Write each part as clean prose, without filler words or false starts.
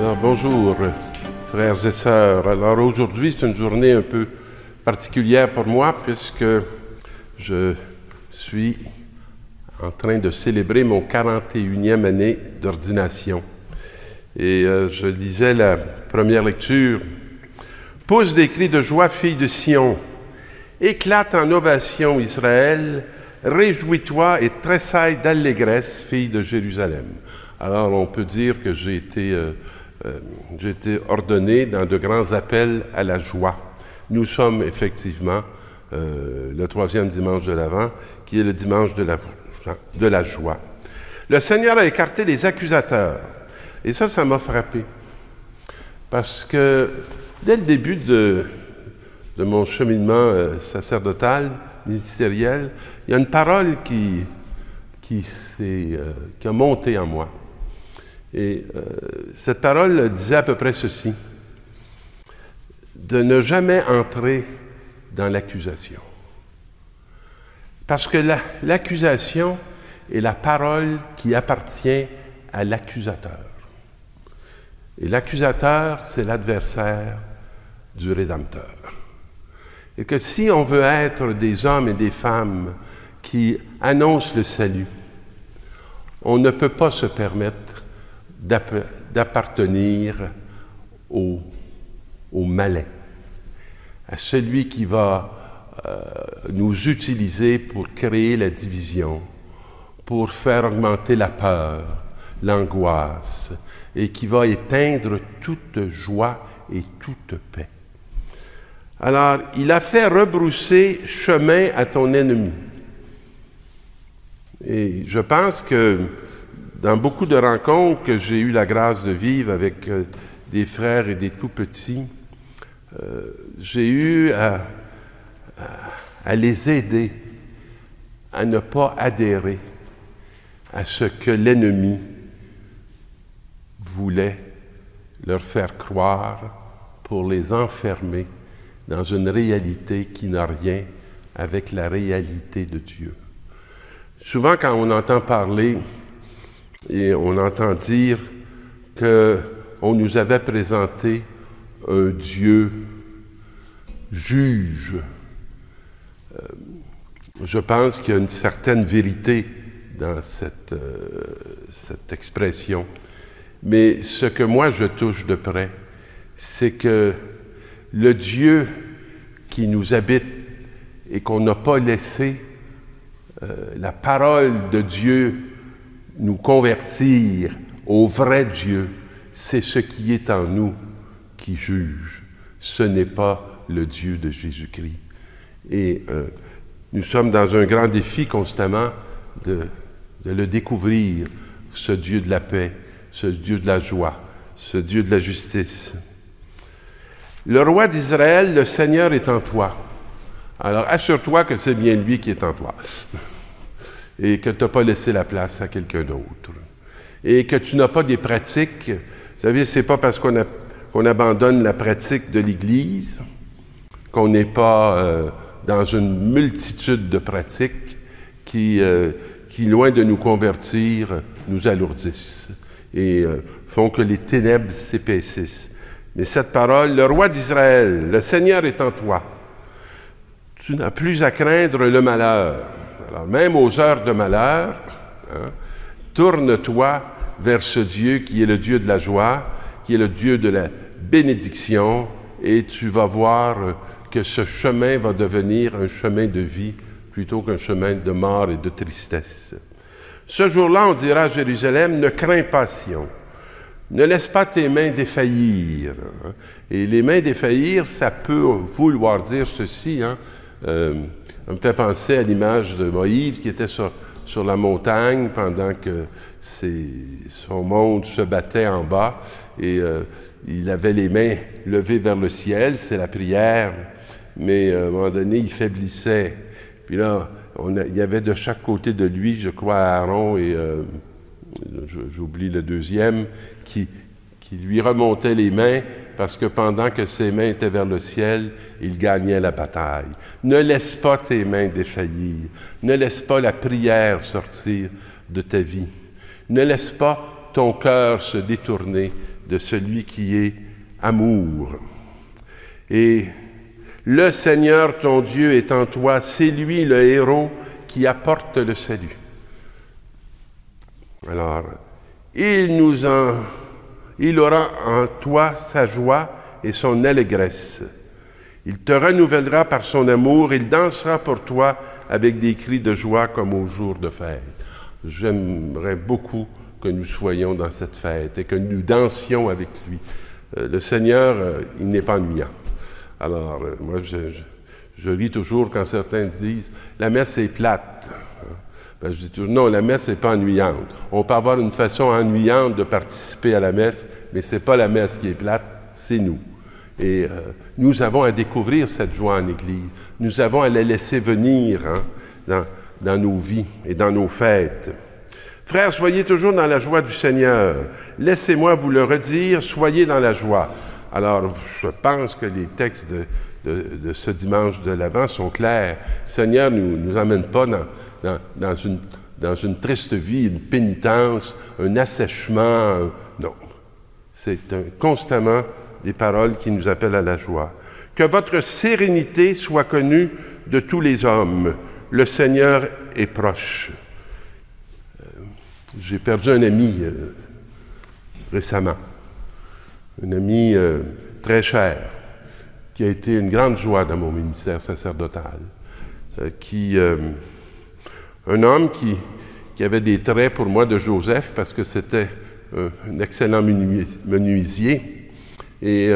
Alors bonjour frères et sœurs. Alors aujourd'hui c'est une journée un peu particulière pour moi puisque je suis en train de célébrer mon 41e année d'ordination. Et je lisais la première lecture. « Pousse des cris de joie, fille de Sion, éclate en ovation Israël, réjouis-toi et tressaille d'allégresse, fille de Jérusalem. » Alors on peut dire que j'ai été ordonné dans de grands appels à la joie. Nous sommes effectivement le 3e dimanche de l'Avent, qui est le dimanche de la joie. Le Seigneur a écarté les accusateurs. Et ça m'a frappé. Parce que dès le début de mon cheminement sacerdotal, ministériel, il y a une parole qui a monté en moi. Et cette parole disait à peu près ceci: de ne jamais entrer dans l'accusation. Parce que l'accusation est la parole qui appartient à l'accusateur. Et l'accusateur, c'est l'adversaire du Rédempteur. Et que si on veut être des hommes et des femmes qui annoncent le salut, on ne peut pas se permettre d'appartenir au malin, à celui qui va nous utiliser pour créer la division, pour faire augmenter la peur, l'angoisse, et qui va éteindre toute joie et toute paix. Alors, il a fait rebrousser chemin à ton ennemi. Et je pense que dans beaucoup de rencontres que j'ai eu la grâce de vivre avec des frères et des tout-petits, j'ai eu à les aider à ne pas adhérer à ce que l'ennemi voulait leur faire croire pour les enfermer dans une réalité qui n'a rien avec la réalité de Dieu. Souvent, quand on entend parler et on entend dire qu'on nous avait présenté un Dieu juge, je pense qu'il y a une certaine vérité dans cette expression. Mais ce que moi je touche de près, c'est que le Dieu qui nous habite et qu'on n'a pas laissé la parole de Dieu nous convertir au vrai Dieu, c'est ce qui est en nous qui juge. Ce n'est pas le Dieu de Jésus-Christ. Et nous sommes dans un grand défi constamment de le découvrir, ce Dieu de la paix, ce Dieu de la joie, ce Dieu de la justice. Le roi d'Israël, le Seigneur est en toi. Alors assure-toi que c'est bien lui qui est en toi et que tu n'as pas laissé la place à quelqu'un d'autre et que tu n'as pas des pratiques. Vous savez, c'est pas parce qu'on abandonne la pratique de l'Église qu'on n'est pas dans une multitude de pratiques qui, loin de nous convertir, nous alourdissent et font que les ténèbres s'épaississent. Mais cette parole, le roi d'Israël, le Seigneur est en toi. Tu n'as plus à craindre le malheur. Alors même aux heures de malheur, tourne-toi vers ce Dieu qui est le Dieu de la joie, qui est le Dieu de la bénédiction, et tu vas voir que ce chemin va devenir un chemin de vie plutôt qu'un chemin de mort et de tristesse. Ce jour-là, on dira à Jérusalem, ne crains pas Sion. Ne laisse pas tes mains défaillir. Et les mains défaillir, ça peut vouloir dire ceci. Ça me fait penser à l'image de Moïse qui était sur la montagne pendant que son monde se battait en bas. Et il avait les mains levées vers le ciel, c'est la prière. Mais à un moment donné, il faiblissait. Puis là, il y avait de chaque côté de lui, je crois, Aaron et... j'oublie le deuxième, qui lui remontait les mains parce que pendant que ses mains étaient vers le ciel, il gagnait la bataille. Ne laisse pas tes mains défaillir. Ne laisse pas la prière sortir de ta vie. Ne laisse pas ton cœur se détourner de celui qui est amour. Et le Seigneur, ton Dieu, est en toi. C'est lui le héros qui apporte le salut. Alors, il aura en toi sa joie et son allégresse. Il te renouvellera par son amour, il dansera pour toi avec des cris de joie comme au jour de fête. J'aimerais beaucoup que nous soyons dans cette fête et que nous dansions avec lui. Le Seigneur, il n'est pas ennuyant. Alors, moi, je ris toujours quand certains disent « la messe est plate ». Ben, je dis toujours, non, la messe n'est pas ennuyante. On peut avoir une façon ennuyante de participer à la messe, mais ce n'est pas la messe qui est plate, c'est nous. Et nous avons à découvrir cette joie en Église. Nous avons à la laisser venir dans nos vies et dans nos fêtes. Frères, soyez toujours dans la joie du Seigneur. Laissez-moi vous le redire, soyez dans la joie. Alors, je pense que les textes de ce dimanche de l'Avent sont clairs. Le Seigneur ne nous emmène pas dans une triste vie, une pénitence, un assèchement. Non. C'est constamment des paroles qui nous appellent à la joie. Que votre sérénité soit connue de tous les hommes. Le Seigneur est proche. J'ai perdu un ami récemment. Un ami très cher, qui a été une grande joie dans mon ministère sacerdotal. Un homme qui avait des traits pour moi de Joseph, parce que c'était un excellent menuisier, et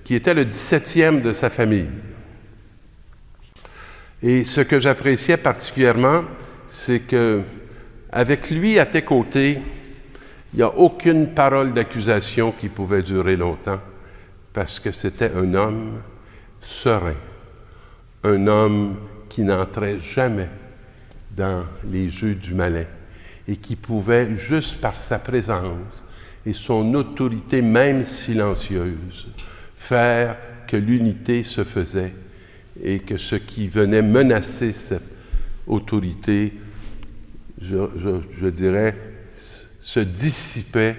qui était le 17e de sa famille. Et ce que j'appréciais particulièrement, c'est que avec lui à tes côtés, il n'y a aucune parole d'accusation qui pouvait durer longtemps, parce que c'était un homme serein, un homme qui n'entrait jamais dans les jeux du malin et qui pouvait, juste par sa présence et son autorité même silencieuse, faire que l'unité se faisait et que ce qui venait menacer cette autorité, je dirais, se dissipait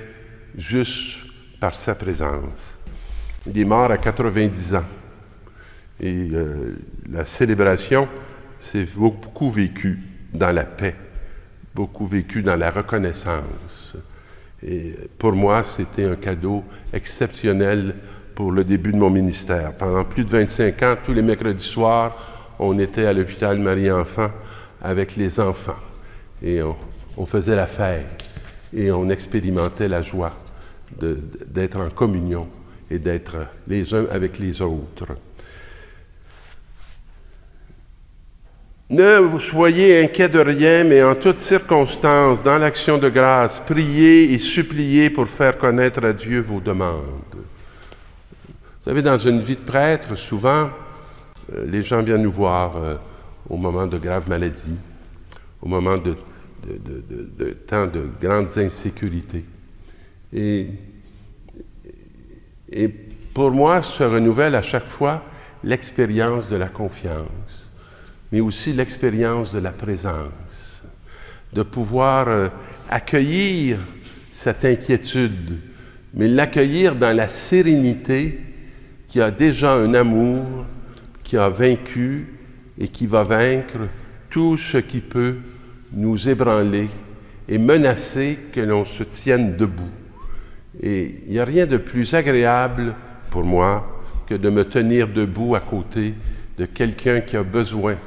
juste par sa présence. Il est mort à 90 ans. Et la célébration s'est beaucoup vécue dans la paix, beaucoup vécue dans la reconnaissance. Et pour moi, c'était un cadeau exceptionnel pour le début de mon ministère. Pendant plus de 25 ans, tous les mercredis soirs, on était à l'hôpital Marie-Enfant avec les enfants. Et on faisait la fête. Et on expérimentait la joie d'être en communion et d'être les uns avec les autres. Ne vous soyez inquiets de rien, mais en toutes circonstances, dans l'action de grâce, priez et suppliez pour faire connaître à Dieu vos demandes. Vous savez, dans une vie de prêtre, souvent, les gens viennent nous voir au moment de graves maladies, au moment de temps de grandes insécurités. Et pour moi, se renouvelle à chaque fois l'expérience de la confiance, mais aussi l'expérience de la présence, de pouvoir accueillir cette inquiétude, mais l'accueillir dans la sérénité qui a déjà un amour, qui a vaincu et qui va vaincre tout ce qui peut nous ébranler et menacer que l'on se tienne debout. Et il n'y a rien de plus agréable pour moi que de me tenir debout à côté de quelqu'un qui a besoin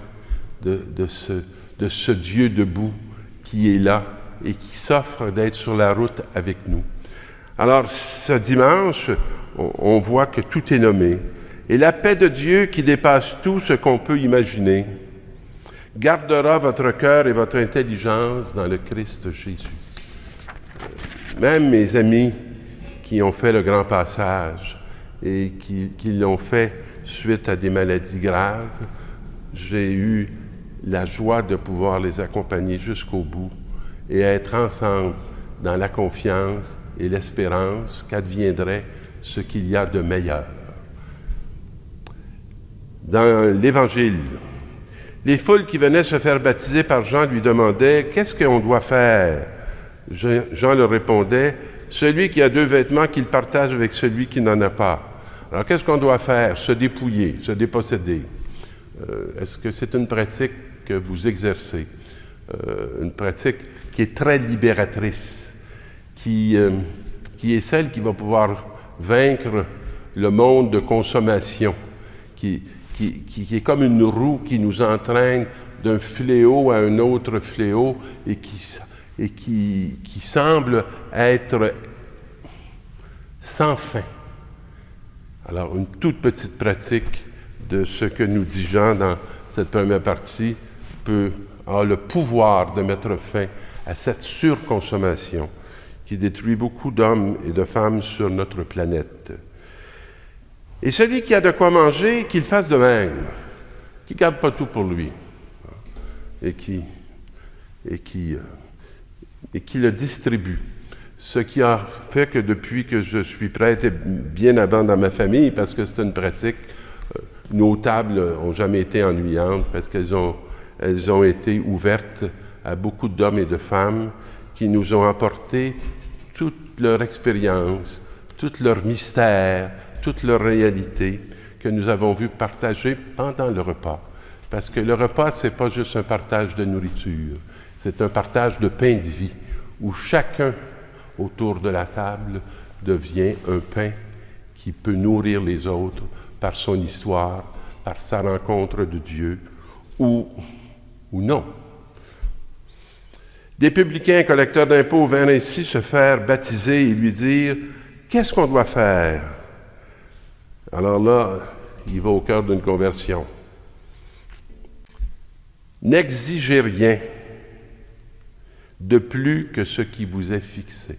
de ce Dieu debout qui est là et qui s'offre d'être sur la route avec nous. Alors, ce dimanche, on voit que tout est nommé. Et la paix de Dieu qui dépasse tout ce qu'on peut imaginer gardera votre cœur et votre intelligence dans le Christ Jésus. Même mes amis qui ont fait le grand passage et qui l'ont fait suite à des maladies graves, j'ai eu la joie de pouvoir les accompagner jusqu'au bout et être ensemble dans la confiance et l'espérance qu'adviendrait ce qu'il y a de meilleur. Dans l'Évangile, les foules qui venaient se faire baptiser par Jean lui demandaient « Qu'est-ce qu'on doit faire ?» Jean leur répondait « celui qui a 2 vêtements qu'il partage avec celui qui n'en a pas. Alors, qu'est-ce qu'on doit faire? Se dépouiller, se déposséder. Est-ce que c'est une pratique que vous exercez? Une pratique qui est très libératrice, qui est celle qui va pouvoir vaincre le monde de consommation, qui est comme une roue qui nous entraîne d'un fléau à un autre fléau et qui semble être sans fin. Alors, une toute petite pratique de ce que nous dit Jean dans cette première partie a le pouvoir de mettre fin à cette surconsommation qui détruit beaucoup d'hommes et de femmes sur notre planète. Et celui qui a de quoi manger, qu'il fasse de même, qu'il ne garde pas tout pour lui, et qui le distribue. Ce qui a fait que depuis que je suis prêtre et bien avant dans ma famille, parce que c'est une pratique, nos tables n'ont jamais été ennuyantes, parce qu'elles ont été ouvertes à beaucoup d'hommes et de femmes qui nous ont apporté toute leur expérience, tout leur mystère, toute leur réalité que nous avons vu partager pendant le repas. Parce que le repas, ce n'est pas juste un partage de nourriture, c'est un partage de pain de vie, où chacun autour de la table devient un pain qui peut nourrir les autres par son histoire, par sa rencontre de Dieu, ou non. Des publicains collecteurs d'impôts vinrent ainsi se faire baptiser et lui dire « Qu'est-ce qu'on doit faire? » Alors là, il va au cœur d'une conversion. « N'exigez rien de plus que ce qui vous est fixé. »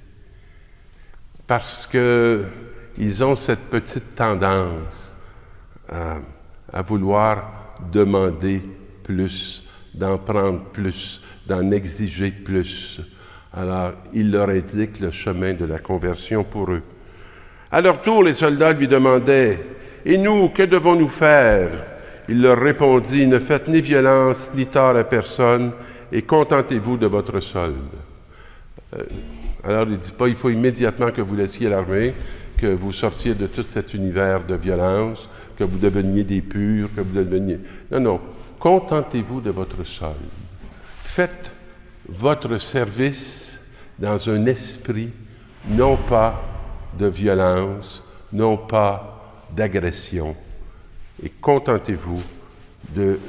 Parce qu'ils ont cette petite tendance à vouloir demander plus, d'en prendre plus, d'en exiger plus. Alors, il leur indique le chemin de la conversion pour eux. À leur tour, les soldats lui demandaient « Et nous, que devons-nous faire ?» Il leur répondit « Ne faites ni violence ni tort à personne et contentez-vous de votre solde. » Alors, il ne dit pas « Il faut immédiatement que vous laissiez l'armée, que vous sortiez de tout cet univers de violence, que vous deveniez des purs, que vous deveniez... » Non, non. Contentez-vous de votre solde. Faites votre service dans un esprit non pas de violence, non pas d'agression, et contentez-vous de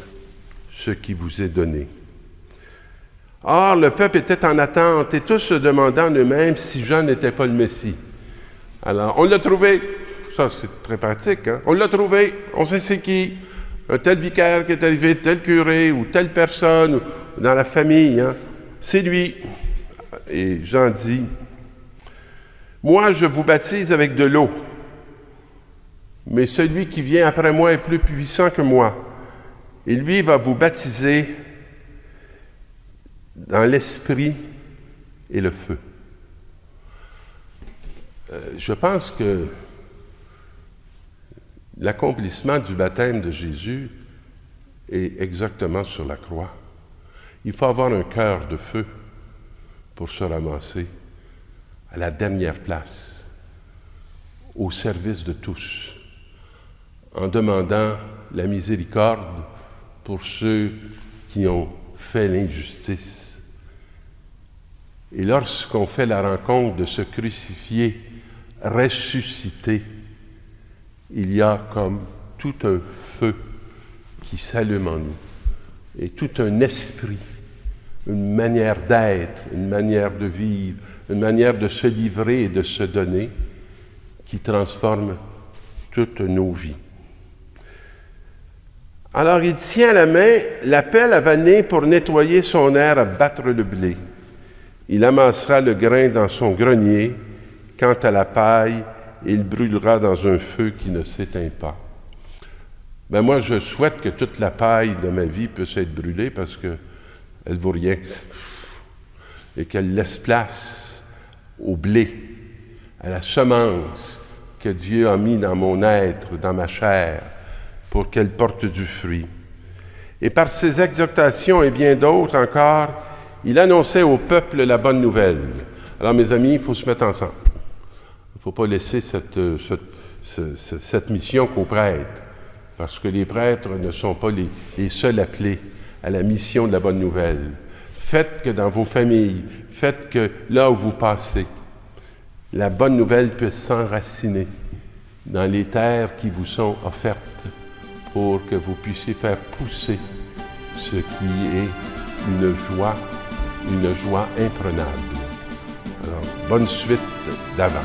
ce qui vous est donné. Or, le peuple était en attente et tous se demandant eux-mêmes si Jean n'était pas le Messie. Alors, on l'a trouvé, ça c'est très pratique, hein? On l'a trouvé, on sait c'est qui, un tel vicaire qui est arrivé, tel curé ou telle personne, ou dans la famille, hein? C'est lui. Et Jean dit, « Moi, je vous baptise avec de l'eau, mais celui qui vient après moi est plus puissant que moi. Et lui va vous baptiser dans l'esprit et le feu. » Je pense que l'accomplissement du baptême de Jésus est exactement sur la croix. Il faut avoir un cœur de feu pour se ramasser à la dernière place, au service de tous, en demandant la miséricorde pour ceux qui ont fait l'injustice. Et lorsqu'on fait la rencontre de ce crucifié ressuscité, il y a comme tout un feu qui s'allume en nous, et tout un esprit, une manière d'être, une manière de vivre, une manière de se livrer et de se donner qui transforme toutes nos vies. Alors il tient à la main la pelle à vanner pour nettoyer son aire à battre le blé. Il amassera le grain dans son grenier. Quant à la paille, il brûlera dans un feu qui ne s'éteint pas. Ben moi, je souhaite que toute la paille de ma vie puisse être brûlée parce qu'elle ne vaut rien. Et qu'elle laisse place au blé, à la semence que Dieu a mis dans mon être, dans ma chair, pour qu'elle porte du fruit. Et par ses exhortations et bien d'autres encore, il annonçait au peuple la bonne nouvelle. Alors mes amis, il faut se mettre ensemble. ne faut pas laisser cette mission qu'aux prêtres, parce que les prêtres ne sont pas les seuls appelés à la mission de la bonne nouvelle. Faites que dans vos familles, faites que là où vous passez, la bonne nouvelle puisse s'enraciner dans les terres qui vous sont offertes pour que vous puissiez faire pousser ce qui est une joie imprenable. Alors, bonne suite d'avant.